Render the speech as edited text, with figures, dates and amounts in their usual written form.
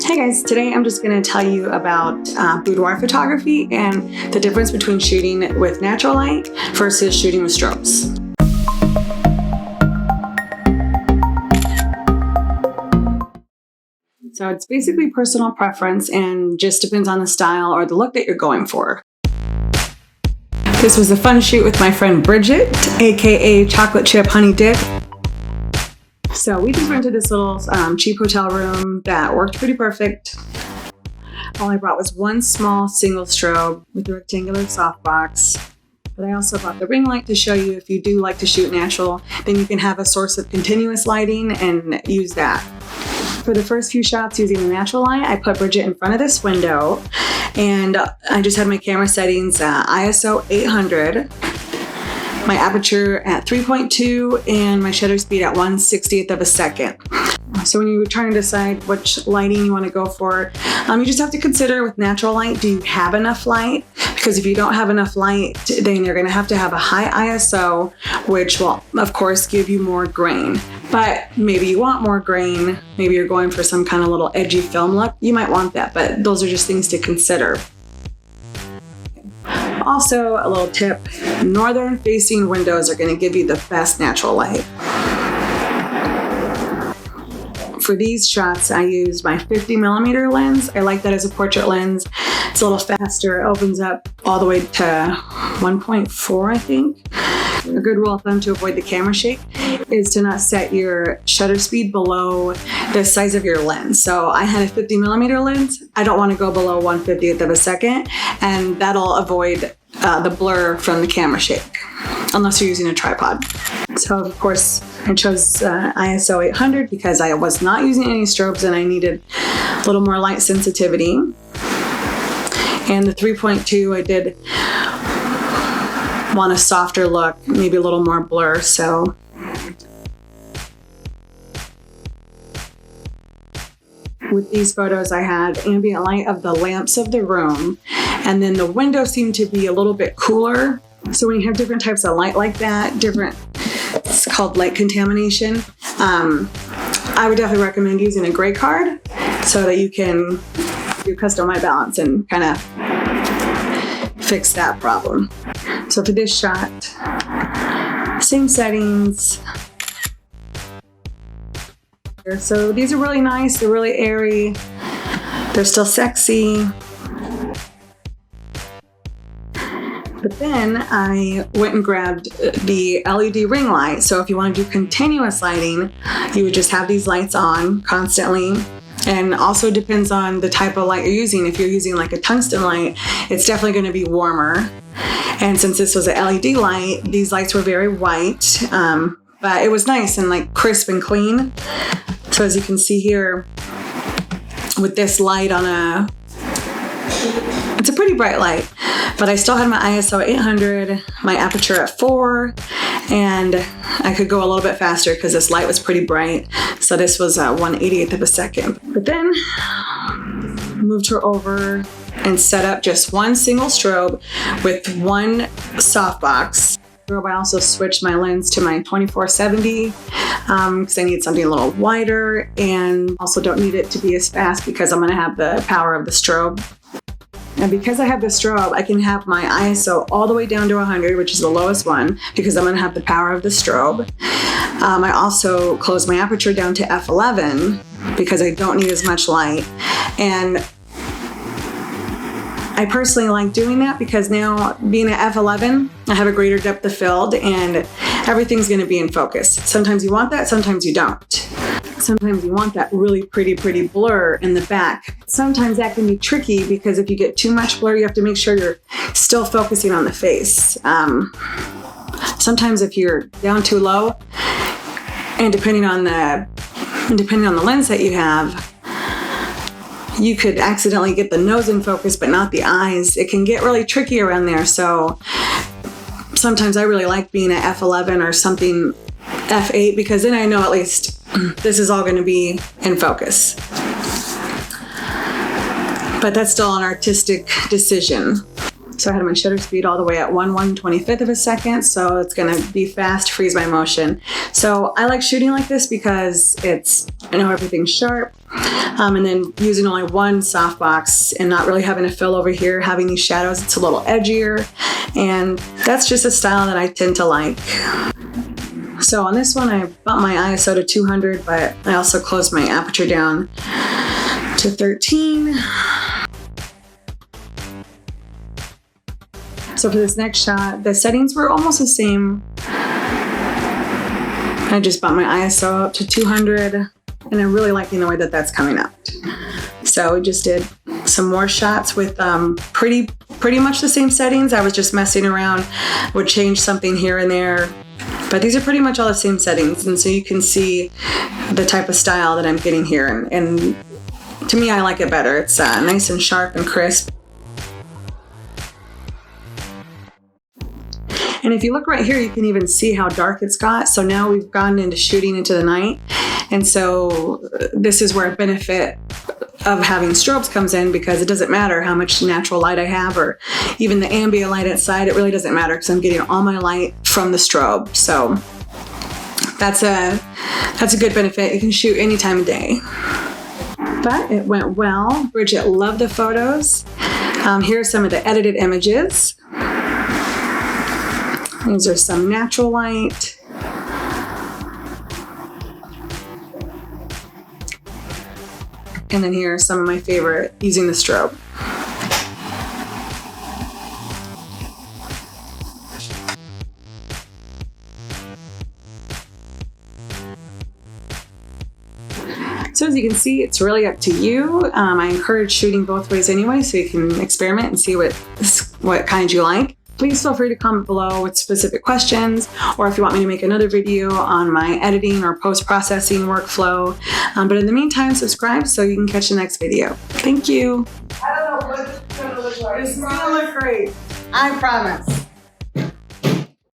Hey guys, today I'm just going to tell you about boudoir photography and the difference between shooting with natural light versus shooting with strobes. So it's basically personal preference and just depends on the style or the look that you're going for. This was a fun shoot with my friend Bridgette, aka Chocolate Chip Honey Dip. So we just rented this little cheap hotel room that worked pretty perfect. All I brought was one small single strobe with a rectangular softbox. But I also brought the ring light to show you if you do like to shoot natural, then you can have a source of continuous lighting and use that. For the first few shots using the natural light, I put Bridgette in front of this window and I just had my camera settings ISO 800. My aperture at 3.2 and my shutter speed at 1/60th of a second. So when you're trying to decide which lighting you want to go for, you just have to consider with natural light, do you have enough light? Because if you don't have enough light, then you're going to have a high ISO, which will of course give you more grain. But maybe you want more grain, maybe you're going for some kind of little edgy film look, you might want that, but those are just things to consider. Also, a little tip, northern facing windows are going to give you the best natural light. For these shots, I used my 50mm lens. I like that as a portrait lens. It's a little faster. It opens up all the way to 1.4, I think. A good rule of thumb to avoid the camera shake is to not set your shutter speed below the size of your lens. So I had a 50mm lens. I don't want to go below 1/50th of a second, and that'll avoid the blur from the camera shake, unless you're using a tripod. So of course I chose ISO 800 because I was not using any strobes and I needed a little more light sensitivity. And the 3.2, I did want a softer look, maybe a little more blur. So with these photos, I had ambient light of the lamps of the room, and then the window seemed to be a little bit cooler. So when you have different types of light like that, it's called light contamination. I would definitely recommend using a gray card so that you can do custom white balance and kind of fix that problem. So for this shot, same settings. So these are really nice, they're really airy, they're still sexy. But then I went and grabbed the LED ring light. So if you want to do continuous lighting, you would just have these lights on constantly. And also depends on the type of light you're using. If you're using like a tungsten light, it's definitely going to be warmer. And since this was an LED light, these lights were very white, but it was nice and like crisp and clean. So as you can see here, with this light on it's a pretty bright light, but I still had my ISO 800, my aperture at 4, and I could go a little bit faster because this light was pretty bright. So this was 1/80th of a second. But then moved her over and set up just one single strobe with one softbox. I also switched my lens to my 24-70 because I need something a little wider, and also don't need it to be as fast because I'm going to have the power of the strobe. And because I have the strobe, I can have my ISO all the way down to 100, which is the lowest one, because I'm going to have the power of the strobe. I also closed my aperture down to f11 because I don't need as much light. And I personally like doing that because now being at f11, I have a greater depth of field and everything's going to be in focus. Sometimes you want that, sometimes you don't. Sometimes you want that really pretty blur in the back. Sometimes that can be tricky because if you get too much blur, you have to make sure you're still focusing on the face. Sometimes if you're down too low, and depending on the lens that you have, you could accidentally get the nose in focus, but not the eyes. It can get really tricky around there. So sometimes I really like being at f11 or something f8 because then I know at least this is all going to be in focus. But that's still an artistic decision. So I had my shutter speed all the way at 1/125th of a second. So it's going to be fast, freeze my motion. So I like shooting like this because I know everything's sharp. And then using only one softbox and not really having to fill over here, having these shadows, it's a little edgier. And that's just a style that I tend to like. So on this one, I bumped my ISO to 200, but I also closed my aperture down to 13. So for this next shot, the settings were almost the same. I just bumped my ISO up to 200, and I'm really liking the way that that's coming out. So we just did some more shots with pretty much the same settings. I was just messing around, would change something here and there. But these are pretty much all the same settings, and so you can see the type of style that I'm getting here. And to me, I like it better. It's nice and sharp and crisp. And if you look right here, you can even see how dark it's got. So now we've gone into shooting into the night. And so this is where a benefit of having strobes comes in, because it doesn't matter how much natural light I have or even the ambient light outside. It really doesn't matter because I'm getting all my light from the strobe. So that's a good benefit. You can shoot any time of day. But it went well. Bridgette loved the photos. Here are some of the edited images. These are some natural light. And then here are some of my favorite using the strobe. So as you can see, it's really up to you. I encourage shooting both ways anyway, so you can experiment and see what kind you like. Please feel free to comment below with specific questions, or if you want me to make another video on my editing or post-processing workflow. But in the meantime, subscribe so you can catch the next video. Thank you. I don't know what it's gonna look like. It's gonna look great. I promise.